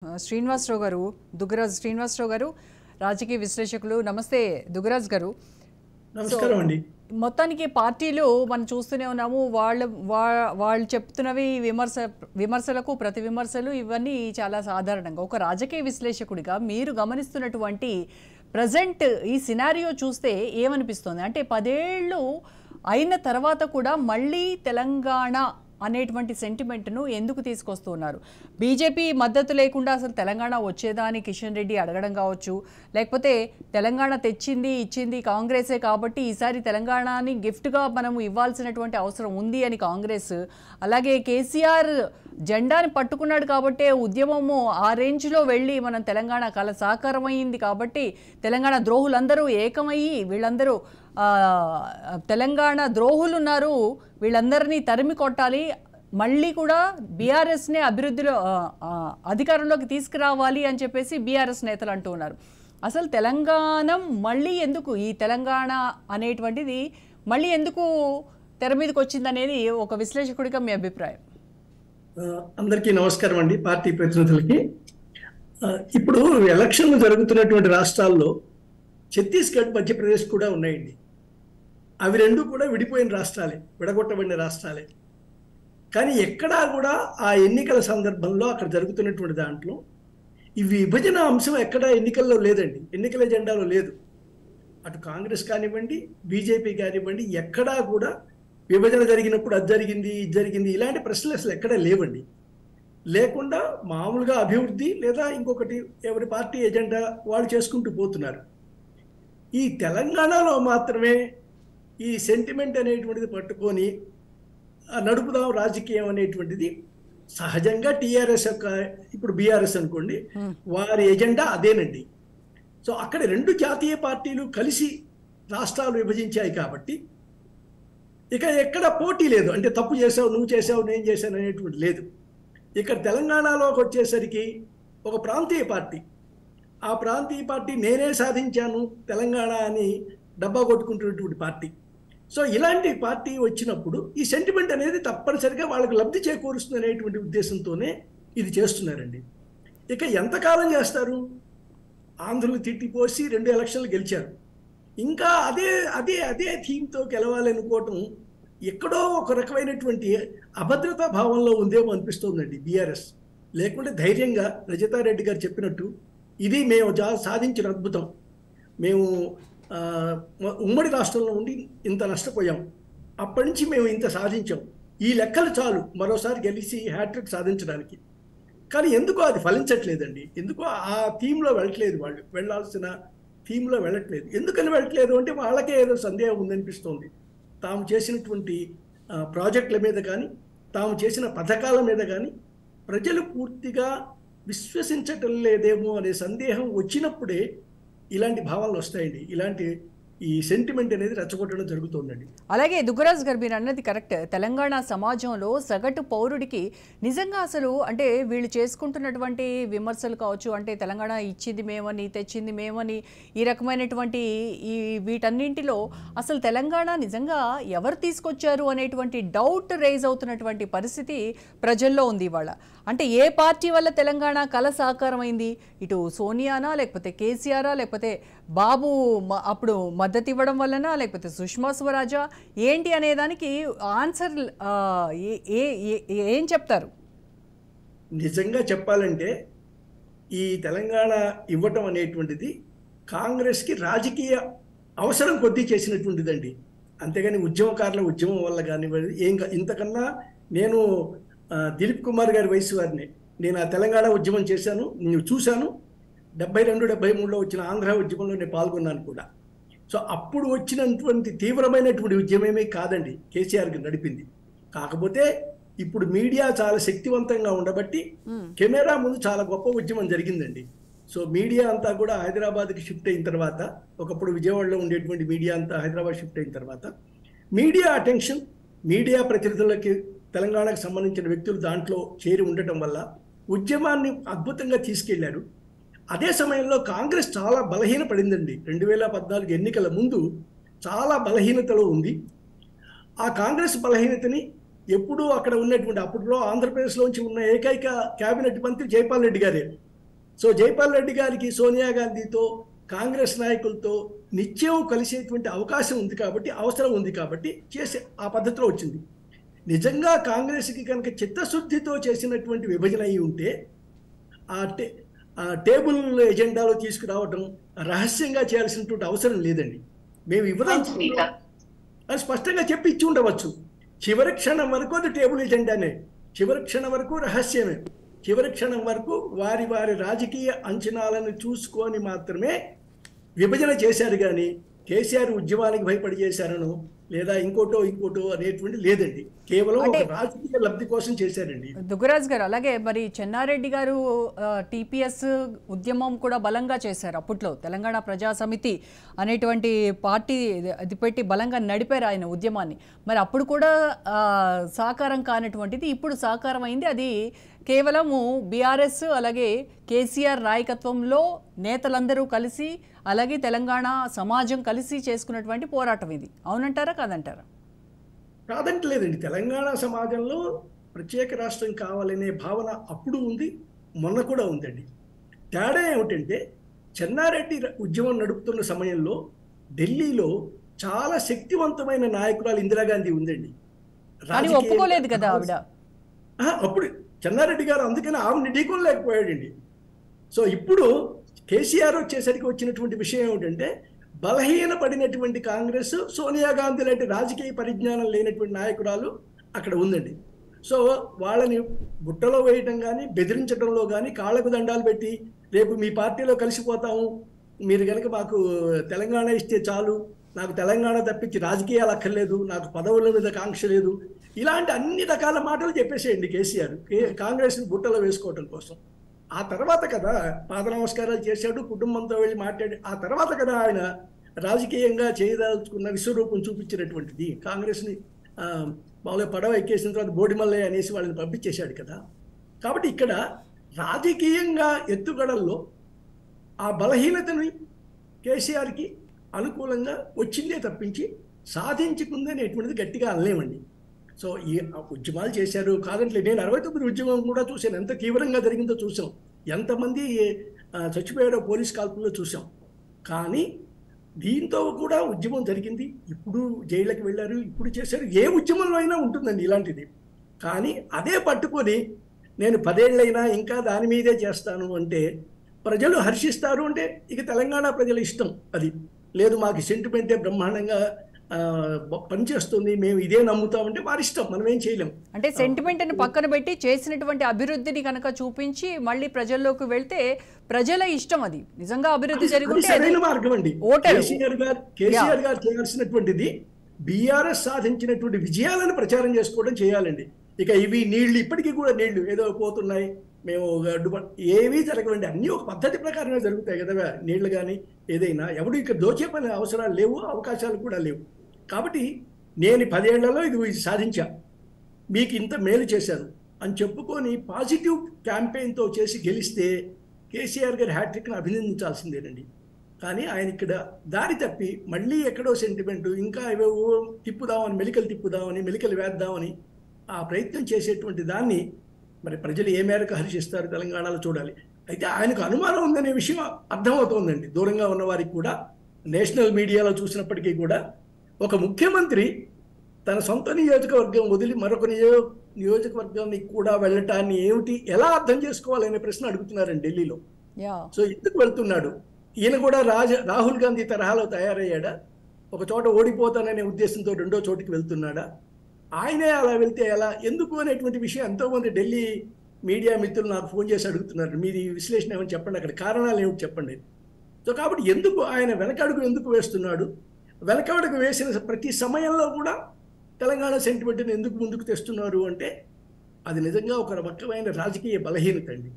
శ్రీనివాసరావు గారు, దుగ్గరాజు శ్రీనివాసరావు గారు, రాజకీయ విశ్లేషకులు. నమస్తే దుగ్గరాజు గారు. నమస్కారం అండి. మొత్తానికి పార్టీలు మనం చూస్తూనే ఉన్నాము. వాళ్ళు చెప్తున్నవి విమర్శలకు ప్రతి విమర్శలు ఇవన్నీ చాలా సాధారణంగా. ఒక రాజకీయ విశ్లేషకుడిగా మీరు గమనిస్తున్నటువంటి ప్రజెంట్ ఈ సినారియో చూస్తే ఏమనిపిస్తుంది? అంటే 10 ఏళ్ళు అయిన తర్వాత కూడా మళ్ళీ తెలంగాణ అనేటువంటి సెంటిమెంట్ను ఎందుకు తీసుకొస్తున్నారు? బీజేపీ మద్దతు లేకుండా అసలు తెలంగాణ వచ్చేదా అని కిషన్ రెడ్డి అడగడం కావచ్చు, లేకపోతే తెలంగాణ తెచ్చింది ఇచ్చింది కాంగ్రెసే కాబట్టి ఈసారి తెలంగాణని గిఫ్ట్గా మనం ఇవ్వాల్సినటువంటి అవసరం ఉంది అని కాంగ్రెస్, అలాగే కేసీఆర్ జెండాని పట్టుకున్నాడు కాబట్టి ఉద్యమము ఆ రేంజ్లో వెళ్ళి మనం తెలంగాణ కళ సాకారమైంది కాబట్టి తెలంగాణ ద్రోహులందరూ ఏకమయ్యి వీళ్ళందరూ తెలంగాణ ద్రోహులు ఉన్నారు, వీళ్ళందరినీ తరిమి కొట్టాలి, మళ్ళీ కూడా బీఆర్ఎస్నే అభివృద్ధిలో అధికారంలోకి తీసుకురావాలి అని చెప్పేసి బీఆర్ఎస్ నేతలు అంటూ ఉన్నారు. అసలు తెలంగాణ మళ్ళీ ఎందుకు, ఈ తెలంగాణ అనేటువంటిది మళ్ళీ ఎందుకు తెర మీదకి వచ్చిందనేది ఒక విశ్లేషకుడిగా మీ అభిప్రాయం? అందరికీ నమస్కారం అండి, పార్టీ ప్రతినిధులకి. ఇప్పుడు ఎలక్షన్లు జరుగుతున్నటువంటి రాష్ట్రాల్లో ఛత్తీస్గఢ్, మధ్యప్రదేశ్ కూడా ఉన్నాయండి. అవి రెండు కూడా విడిపోయిన రాష్ట్రాలే, విడగొట్టబడిన రాష్ట్రాలే. కానీ ఎక్కడా కూడా ఆ ఎన్నికల సందర్భంలో అక్కడ జరుగుతున్నటువంటి దాంట్లో ఈ విభజన అంశం ఎక్కడా ఎన్నికల్లో లేదండి, ఎన్నికల ఎజెండాలో లేదు. అటు కాంగ్రెస్ కానివ్వండి, బీజేపీ కానివ్వండి, ఎక్కడా కూడా విభజన జరిగినప్పుడు అది జరిగింది ఇది జరిగింది ఇలాంటి ప్రశ్నలు అసలు ఎక్కడా లేవండి. లేకుండా మామూలుగా అభివృద్ధి లేదా ఇంకొకటి ఎవరి పార్టీ ఎజెండా వాళ్ళు చేసుకుంటూ పోతున్నారు. ఈ తెలంగాణలో మాత్రమే ఈ సెంటిమెంట్ అనేటువంటిది పట్టుకొని నడుపుదాం రాజకీయం అనేటువంటిది సహజంగా టీఆర్ఎస్ యొక్క, ఇప్పుడు బీఆర్ఎస్ అనుకోండి, వారి ఎజెండా అదేనండి. సో అక్కడ రెండు జాతీయ పార్టీలు కలిసి రాష్ట్రాలు విభజించాయి కాబట్టి ఇక ఎక్కడ పోటీ లేదు. అంటే తప్పు చేసావు, నువ్వు చేసావు, నేను చేశాను అనేటువంటి లేదు. ఇక్కడ తెలంగాణలోకి వచ్చేసరికి ఒక ప్రాంతీయ పార్టీ, ఆ ప్రాంతీయ పార్టీ నేనే సాధించాను తెలంగాణ అని డబ్బా కొట్టుకుంటున్నటువంటి పార్టీ. సో ఇలాంటి పార్టీ వచ్చినప్పుడు ఈ సెంటిమెంట్ అనేది తప్పనిసరిగా వాళ్ళకి లబ్ధి చేకూరుస్తుంది అనేటువంటి ఉద్దేశంతోనే ఇది చేస్తున్నారండి. ఇక ఎంతకాలం చేస్తారు? ఆంధ్రులు తిట్టిపోసి 2 ఎలక్షన్లు గెలిచారు. ఇంకా అదే అదే అదే థీమ్తో గెలవాలనుకోవటం ఎక్కడో ఒక రకమైనటువంటి అభద్రతా భావంలో ఉందేమో అనిపిస్తోందండి బీఆర్ఎస్. లేకుంటే ధైర్యంగా రజితారెడ్డి గారు చెప్పినట్టు ఇది మేము సాధించిన అద్భుతం, మేము ఉమ్మడి రాష్ట్రంలో ఉండి ఇంత నష్టపోయాం, అప్పటి నుంచి మేము ఇంత సాధించాం, ఈ లెక్కలు చాలు మరోసారి గెలిచి హ్యాట్రిక్ సాధించడానికి. కానీ ఎందుకో అది ఫలించట్లేదండి. ఎందుకో ఆ థీమ్లో వెళ్ళట్లేదు, వాళ్ళు వెళ్ళాల్సిన థీమ్లో వెళ్ళట్లేదు. ఎందుకని వెళ్ళట్లేదు అంటే వాళ్ళకే ఏదో సందేహం ఉందనిపిస్తోంది. తాము చేసినటువంటి ప్రాజెక్టుల మీద కానీ, తాము చేసిన పథకాల మీద కానీ ప్రజలు పూర్తిగా విశ్వసించటం లేదేమో అనే సందేహం వచ్చినప్పుడే ఇలాంటి భావాలు వస్తాయండి. ఇలాంటి ఈ సెంటిమెంట్ అనేది రెచ్చగొట్టడం జరుగుతుందండి. అలాగే దుగ్గరాజు గారు మీరు అన్నది కరెక్ట్. తెలంగాణ సమాజంలో సగటు పౌరుడికి నిజంగా అసలు అంటే వీళ్ళు చేసుకుంటున్నటువంటి విమర్శలు కావచ్చు, అంటే తెలంగాణ ఇచ్చింది మేమని తెచ్చింది మేమని ఈ రకమైనటువంటి ఈ వీటన్నింటిలో అసలు తెలంగాణ నిజంగా ఎవరు తీసుకొచ్చారు అనేటువంటి డౌట్ రైజ్ అవుతున్నటువంటి పరిస్థితి ప్రజల్లో ఉంది ఇవాళ. అంటే ఏ పార్టీ వల్ల తెలంగాణ కళ సాకారమైంది? ఇటు సోనియానా, లేకపోతే కేసీఆరా, లేకపోతే బాబు అప్పుడు మద్దతు ఇవ్వడం వలన, లేకపోతే సుష్మా స్వరాజా, ఏంటి అనేదానికి ఆన్సర్ ఏం చెప్తారు? నిజంగా చెప్పాలంటే ఈ తెలంగాణ ఇవ్వటం అనేటువంటిది కాంగ్రెస్కి రాజకీయ అవసరం కొద్దీ చేసినటువంటిదండి. అంతేగాని ఉద్యమకారుల ఉద్యమం వల్ల కానివ్వండి ఇంతకన్నా నేను దిలీప్ కుమార్ గారి వయసు వారిని, నేను ఆ తెలంగాణ ఉద్యమం చేశాను, నేను చూశాను. 72-73లో వచ్చిన ఆంధ్ర ఉద్యమంలో నేను పాల్గొన్నాను కూడా. సో అప్పుడు వచ్చినటువంటి తీవ్రమైనటువంటి ఉద్యమమే కాదండి కేసీఆర్కి నడిపింది. కాకపోతే ఇప్పుడు మీడియా చాలా శక్తివంతంగా ఉండబట్టి కెమెరా ముందు చాలా గొప్ప ఉద్యమం జరిగిందండి. సో మీడియా అంతా కూడా హైదరాబాద్కి షిఫ్ట్ అయిన తర్వాత, ఒకప్పుడు విజయవాడలో ఉండేటువంటి మీడియా అంతా హైదరాబాద్ షిఫ్ట్ అయిన తర్వాత మీడియా అటెన్షన్, మీడియా ప్రతినిధులకి తెలంగాణకు సంబంధించిన వ్యక్తులు దాంట్లో చేరి ఉండటం వల్ల ఉద్యమాన్ని అద్భుతంగా తీసుకెళ్లారు. అదే సమయంలో కాంగ్రెస్ చాలా బలహీనపడిందండి. 2014 ఎన్నికల ముందు చాలా బలహీనతలో ఉంది. ఆ కాంగ్రెస్ బలహీనతని ఎప్పుడూ అక్కడ ఉన్నటువంటి, అప్పట్లో ఆంధ్రప్రదేశ్లోంచి ఉన్న ఏకైక క్యాబినెట్ మంత్రి జైపాల్ రెడ్డి గారే. సో జైపాల్ రెడ్డి గారికి సోనియా గాంధీతో కాంగ్రెస్ నాయకులతో నిత్యం కలిసేటువంటి అవకాశం ఉంది కాబట్టి, అవసరం ఉంది కాబట్టి చేసే ఆ పద్ధతిలో వచ్చింది. నిజంగా కాంగ్రెస్కి కనుక చిత్తశుద్ధితో చేసినటువంటి విభజన అయి ఉంటే ఆ టేబుల్ ఎజెండాలో తీసుకురావడం రహస్యంగా చేయాల్సినటువంటి అవసరం లేదండి. మేము ఇవ్వదలుచుకున్నాం అది స్పష్టంగా చెప్పి ఇచ్చి ఉండవచ్చు. చివరి క్షణం వరకు అది టేబుల్ ఎజెండానే, చివరి క్షణం వరకు రహస్యమే, చివరి క్షణం వరకు వారి వారి రాజకీయ అంచనాలను చూసుకొని మాత్రమే విభజన చేశారు. కానీ కేసీఆర్ ఉద్యమానికి భయపడి చేశారనో లేదా ఇంకోటో అనేటువంటి లేదండి. కేవలం ఒక రాజకీయ లబ్ధి కోసం చేశారండి. దుగ్గరాజ్ గారు, అలాగే మరి చెన్నారెడ్డి గారు టీపీఎస్ ఉద్యమం కూడా బలంగా చేశారు. అప్పట్లో తెలంగాణ ప్రజా సమితి అనేటువంటి పార్టీ అది పెట్టి బలంగా నడిపారు ఆయన ఉద్యమాన్ని. మరి అప్పుడు కూడా సాకారం కానటువంటిది ఇప్పుడు సాకారం అయింది. అది కేవలము బీఆర్ఎస్ అలాగే కేసీఆర్ నాయకత్వంలో నేతలందరూ కలిసి అలాగే తెలంగాణ సమాజం కలిసి చేసుకున్నటువంటి పోరాటం ఇది. అవునంటారా కాదంటారా? కాదంటలేదండి. తెలంగాణ సమాజంలో ప్రత్యేక రాష్ట్రం కావాలనే భావన అప్పుడు ఉంది, మొన్న కూడా ఉందండి. తేడా ఏమిటంటే చెన్నారెడ్డి ఉద్యమం నడుపుతున్న సమయంలో ఢిల్లీలో చాలా శక్తివంతమైన నాయకురాలు ఇందిరాగాంధీ ఉందండి. ఒప్పుకోలేదు కదా ఆవిడ. అప్పుడు చెన్నారెడ్డి గారు అందుకని ఆవిడని ఢీకొనలేకపోయాడండి. సో ఇప్పుడు కేసీఆర్ వచ్చేసరికి వచ్చినటువంటి విషయం ఏమిటంటే బలహీనపడినటువంటి కాంగ్రెస్, సోనియా గాంధీ లాంటి రాజకీయ పరిజ్ఞానం లేనటువంటి నాయకురాలు అక్కడ ఉందండి. సో వాళ్ళని బుట్టలో వేయటం కానీ బెదిరించడంలో కానీ కాళ్ళకు దండాలు పెట్టి రేపు మీ పార్టీలో కలిసిపోతాము, మీరు కనుక మాకు తెలంగాణ ఇస్తే చాలు, నాకు తెలంగాణ తప్పించి రాజకీయాలు అక్కర్లేదు, నాకు పదవుల మీద కాంక్ష లేదు, ఇలాంటి అన్ని రకాల మాటలు చెప్పేసేయండి కేసీఆర్ కాంగ్రెస్ని బుట్టలో వేసుకోవటం కోసం. ఆ తర్వాత కదా పాద నమస్కారాలు చేశాడు, కుటుంబంతో వెళ్ళి మాట్లాడి ఆ తర్వాత కదా ఆయన రాజకీయంగా చేయదలుచుకున్న విశ్వరూపం చూపించినటువంటిది. కాంగ్రెస్ని మామూలుగా పడవ ఎక్కేసిన తర్వాత బోడిమల్లయ్య అనేసి వాళ్ళని పంపించేశాడు కదా. కాబట్టి ఇక్కడ రాజకీయంగా ఎత్తుగడల్లో ఆ బలహీనతని కేసీఆర్కి అనుకూలంగా వచ్చిందే తప్పించి సాధించుకుందనేటువంటిది గట్టిగా అనలేమండి. సో ఈ ఉద్యమాలు చేశారు కాదంటే, నేను 69 ఉద్యమం కూడా చూశాను, ఎంత తీవ్రంగా జరిగిందో చూసాం, ఎంతమంది చచ్చిపోయారో పోలీస్ కాల్పుల్లో చూసాం. కానీ దీంతో కూడా ఉద్యమం జరిగింది. ఇప్పుడు జైళ్ళకి వెళ్ళారు, ఇప్పుడు చేశారు. ఏ ఉద్యమంలో అయినా ఉంటుందండి ఇలాంటిది. కానీ అదే పట్టుకొని నేను 10 ఏళ్ళైనా ఇంకా దాని మీదే చేస్తాను అంటే ప్రజలు హర్షిస్తారు అంటే ఇక తెలంగాణ ప్రజల ఇష్టం. అది లేదు మాకు సెంటిమెంటే బ్రహ్మాండంగా పనిచేస్తుంది, మేము ఇదే నమ్ముతామంటే వారి ఇష్టం, మనం ఏం చేయలేం. అంటే సెంటిమెంట్ ని పక్కన పెట్టి చేసినటువంటి అభివృద్ధిని కనుక చూపించి మళ్ళీ ప్రజల్లోకి వెళ్తే ప్రజల ఇష్టం. అది నిజంగా అభివృద్ధి జరిగితే సరైన మార్గం అండి. కేసీఆర్ గారు చేయాల్సినటువంటిది బీఆర్ఎస్ సాధించినటువంటి విజయాలను ప్రచారం చేసుకోవడం చేయాలండి. ఇక ఇవి నీళ్లు ఇప్పటికీ కూడా నీళ్లు ఏదో పోతున్నాయి, మేము ఏమీ జరగవండి, అన్నీ ఒక పద్ధతి ప్రకారమే జరుగుతాయి కదా నీళ్లు కానీ ఏదైనా. ఎవడు ఇక్కడ దోచే పని అవసరాలు లేవు, అవకాశాలు కూడా లేవు. కాబట్టి నేను 10 ఏళ్లలో ఇది సాధించా, మీకు ఇంత మేలు చేశాను అని చెప్పుకొని పాజిటివ్ క్యాంపెయిన్తో చేసి గెలిస్తే కేసీఆర్ గారి హ్యాట్రిక్ని అభినందించాల్సిందేనండి. కానీ ఆయన ఇక్కడ దారి తప్పి మళ్ళీ ఎక్కడో సెంటిమెంటు ఇంకా ఏవేవో తిప్పుదామని మెలికలు వేద్దామని ఆ ప్రయత్నం చేసేటువంటి దాన్ని మరి ప్రజలు ఏ మేరకు హర్షిస్తారు తెలంగాణలో చూడాలి. అయితే ఆయనకు అనుమానం ఉందనే విషయం అర్థమవుతోందండి దూరంగా ఉన్న వారికి కూడా. నేషనల్ మీడియాలో చూసినప్పటికీ కూడా ఒక ముఖ్యమంత్రి తన సొంత నియోజకవర్గం వదిలి మరొక నియోజకవర్గానికి కూడా వెళ్ళటాన్ని ఎలా అర్థం చేసుకోవాలనే ప్రశ్న అడుగుతున్నారండి ఢిల్లీలో. సో ఎందుకు వెళ్తున్నాడు? ఈయన కూడా రాహుల్ గాంధీ తరహాలో తయారయ్యాడా? ఒక చోట ఓడిపోతాననే ఉద్దేశంతో రెండో చోటికి వెళ్తున్నాడా? ఆయనే అలా వెళ్తే ఎలా, ఎందుకు అనేటువంటి విషయం ఎంతోమంది ఢిల్లీ మీడియా మిత్రులు నాకు ఫోన్ చేసి అడుగుతున్నారు. మీది విశ్లేషణ ఏమని చెప్పండి, అక్కడ కారణాలు ఏమిటి చెప్పండి. సో కాబట్టి ఎందుకు ఆయన వెనకడుగు ఎందుకు వేస్తున్నాడు? వెనకడుగు వేసిన ప్రతి సమయంలో కూడా తెలంగాణ సెంటిమెంట్ని ఎందుకు ముందుకు తెస్తున్నారు అంటే అది నిజంగా ఒక రకమైన రాజకీయ బలహీనత అండి.